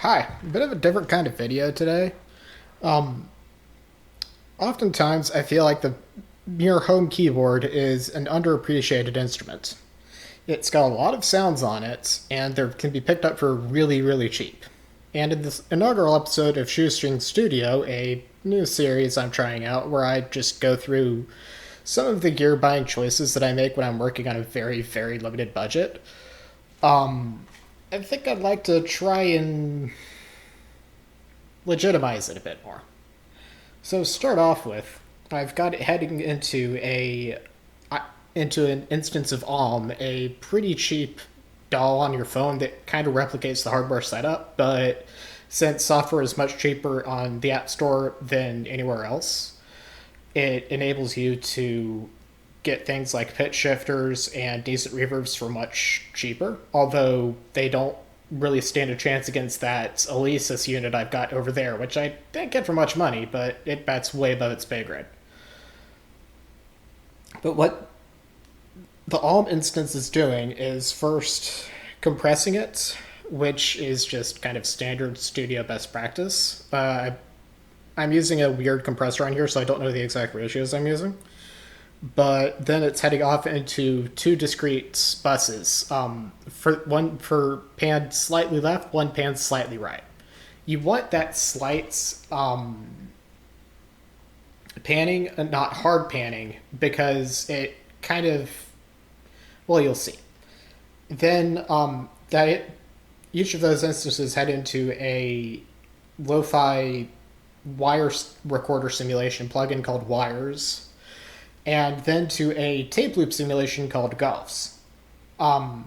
Hi, a bit of a different kind of video today. Um, Oftentimes I feel like the mere home keyboard is an underappreciated instrument. It's got a lot of sounds on it, and they can be picked up for really, really cheap. And in this inaugural episode of Shoestring Studio, a new series I'm trying out where I just go through some of the gear buying choices that I make when I'm working on a very, very limited budget, I think I'd like to try and legitimize it a bit more. So to start off with, I've got it heading into an instance of Alm, a pretty cheap doll on your phone that kind of replicates the hardware setup, but since software is much cheaper on the App Store than anywhere else, it enables you to get things like pitch shifters and decent reverbs for much cheaper, although they don't really stand a chance against that Alesis unit I've got over there, which I didn't get for much money, but it bats way above its pay grade. But what the Alm instance is doing is first compressing it, which is just kind of standard studio best practice. I'm using a weird compressor on here, so I don't know the exact ratios I'm using. But then it's heading off into two discrete buses. For one for pan slightly left, one pan slightly right. You want that slight panning, not hard panning, because it kind of, well, you'll see. Then each of those instances head into a lo-fi wire recorder simulation plugin called Wires, and then to a tape loop simulation called Golfs. Now,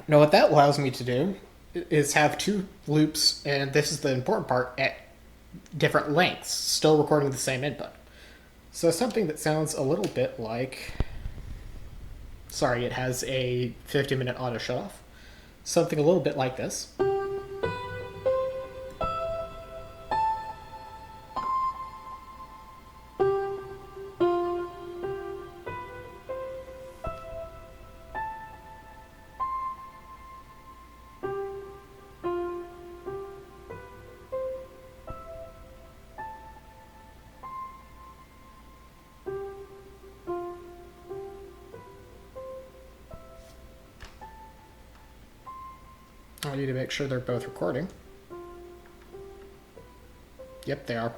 what that allows me to do is have two loops, and this is the important part, at different lengths, still recording the same input. So something that sounds a little bit like... Sorry, it has a 50-minute auto shut-off. Something a little bit like this. I need to make sure they're both recording. Yep, they are.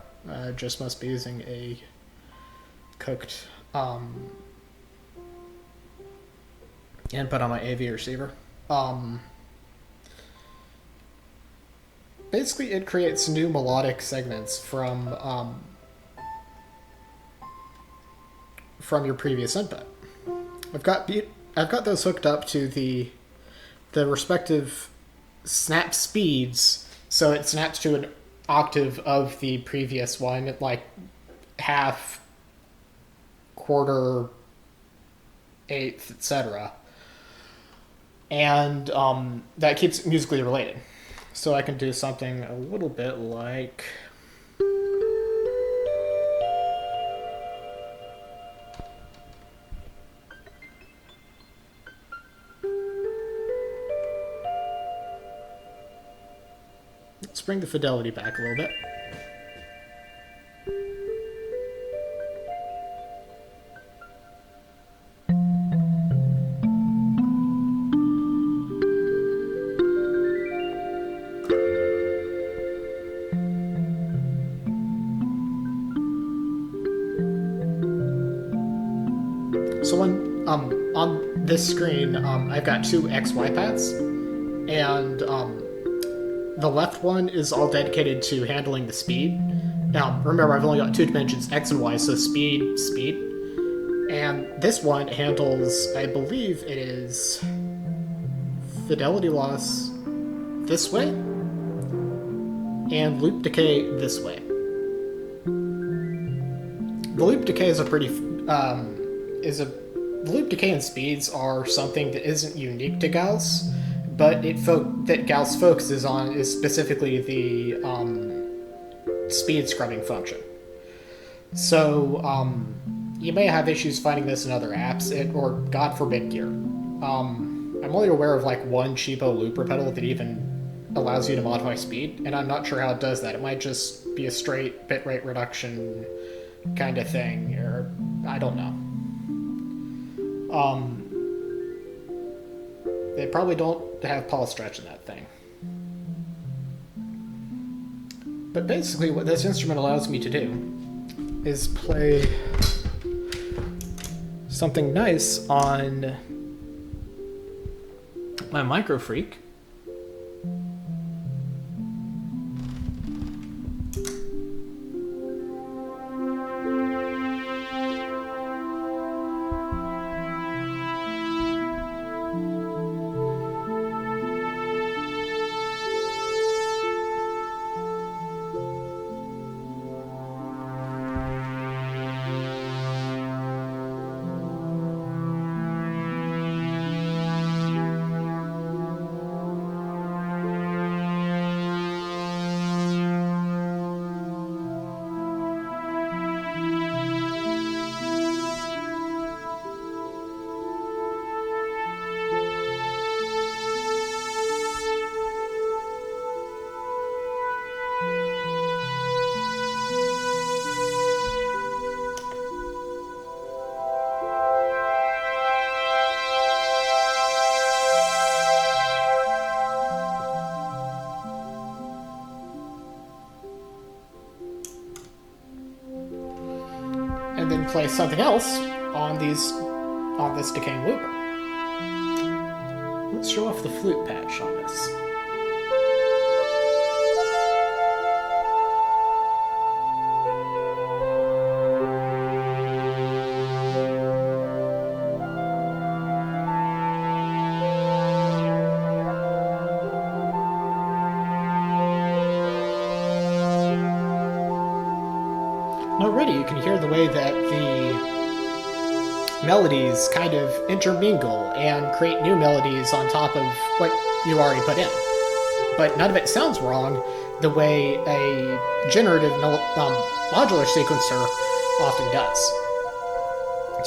Just must be using a cooked input on my AV receiver. Basically, it creates new melodic segments from your previous input. I've got those hooked up to the respective snap speeds, so it snaps to an octave of the previous one, like half, quarter, eighth, etc. And that keeps it musically related. So I can do something a little bit like... Let's bring the fidelity back a little bit. So on this screen, I've got two XY paths, and the left one is all dedicated to handling the speed. Now, remember, I've only got two dimensions, X and Y, so speed, speed. And this one handles, I believe it is fidelity loss this way, and loop decay this way. The loop decay is the loop decay and speeds are something that isn't unique to Gauss, but that Gauss focuses on is specifically the speed scrubbing function. So you may have issues finding this in other apps, or God forbid, gear. I'm only aware of like one cheapo looper pedal that even allows you to modify speed, and I'm not sure how it does that. It might just be a straight bitrate reduction kind of thing, or I don't know. They probably don't have pulse stretch in that thing. But basically what this instrument allows me to do is play something nice on my Micro Freak. And then play something else on this decaying looper. Let's show off the flute patch on this. Already you can hear the way that the melodies kind of intermingle and create new melodies on top of what you already put in. But none of it sounds wrong the way a generative modular sequencer often does.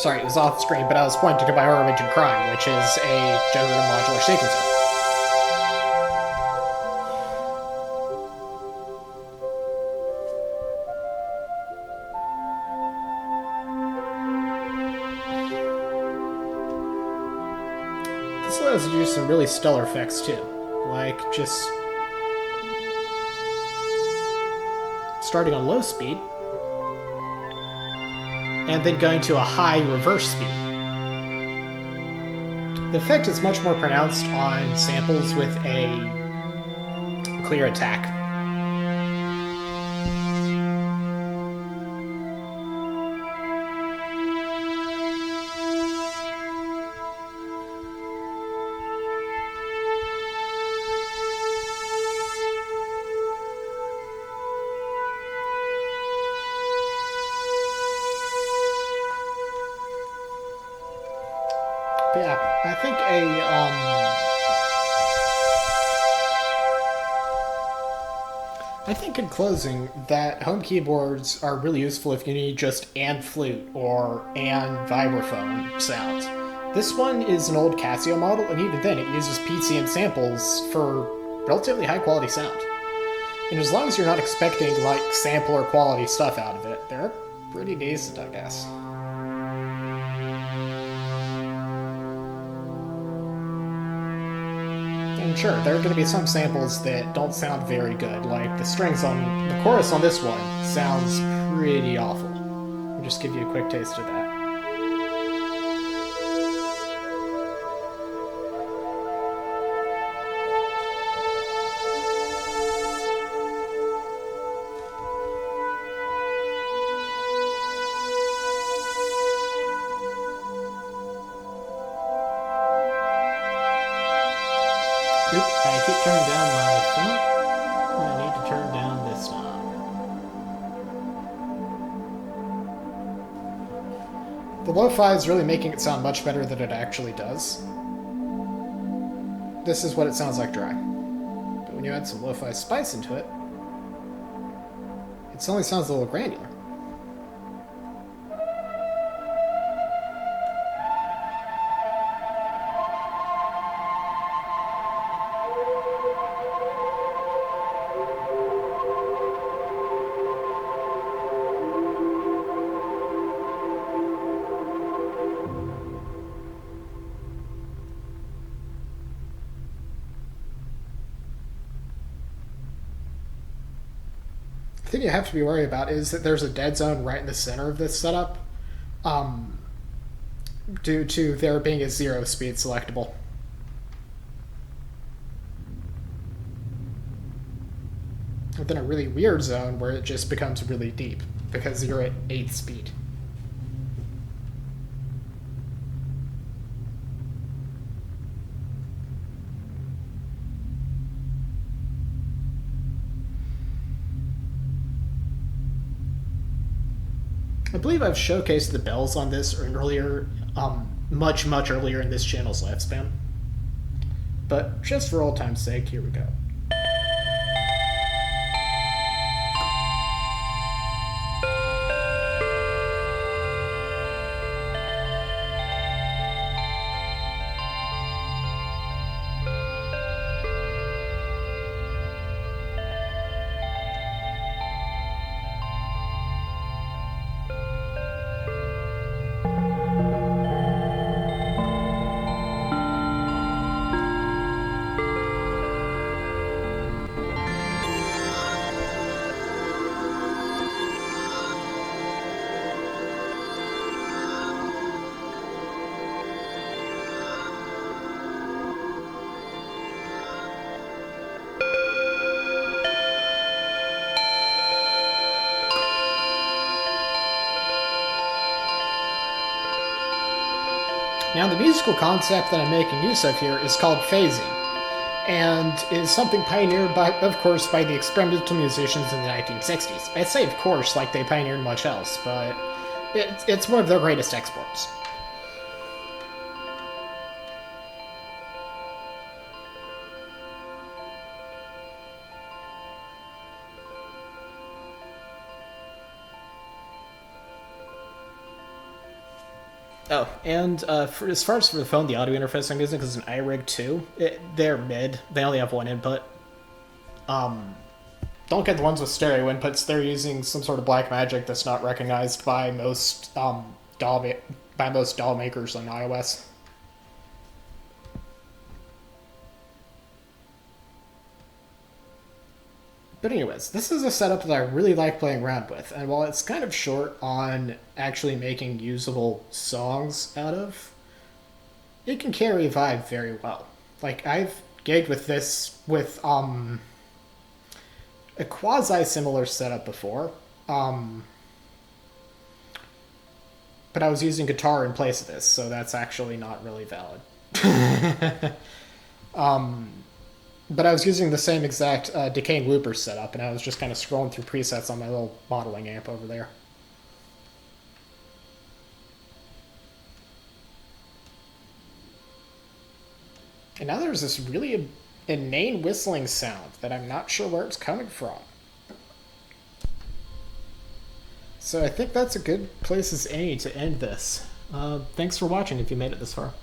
Sorry, it was off screen, but I was pointing to my Origin Crime, which is a generative modular sequencer. This allows you to do some really stellar effects too, like just starting on low speed and then going to a high reverse speed. The effect is much more pronounced on samples with a clear attack. Yeah, I think in closing that home keyboards are really useful if you need just and flute or and vibraphone sounds. This one is an old Casio model, and even then it uses PCM samples for relatively high quality sound. And as long as you're not expecting like sampler quality stuff out of it, they're pretty decent, I guess. And sure, there are going to be some samples that don't sound very good, like the strings on the chorus on this one sounds pretty awful. I'll just give you a quick taste of that. Oop, I keep turning down my font. I need to turn down this knob. The lo-fi is really making it sound much better than it actually does. This is what it sounds like dry. But when you add some lo-fi spice into it, it suddenly sounds a little granular. thing you have to be worried about is that there's a dead zone right in the center of this setup, um, due to there being a 0 speed selectable. And then a really weird zone where it just becomes really deep because you're at 8 speed. I believe I've showcased the bells on this earlier, much earlier in this channel's lifespan. But just for old time's sake, here we go. Now, the musical concept that I'm making use of here is called phasing, and is something pioneered, by, of course, by the experimental musicians in the 1960s. I say, of course, like they pioneered much else, but it's one of their greatest exports. Oh, and as far as for the phone, the audio interface I'm using is an iRig 2. They're mid. They only have one input. Don't get the ones with stereo inputs. They're using some sort of black magic that's not recognized by most doll makers on iOS. But anyways, this is a setup that I really like playing around with, and while it's kind of short on actually making usable songs out of, it can carry a vibe very well. Like, I've gigged with this with a quasi-similar setup before, but I was using guitar in place of this, so that's actually not really valid. But I was using the same exact decaying looper setup, and I was just kind of scrolling through presets on my little modeling amp over there. And now there's this really inane whistling sound that I'm not sure where it's coming from. So I think that's a good place as any to end this. Thanks for watching if you made it this far.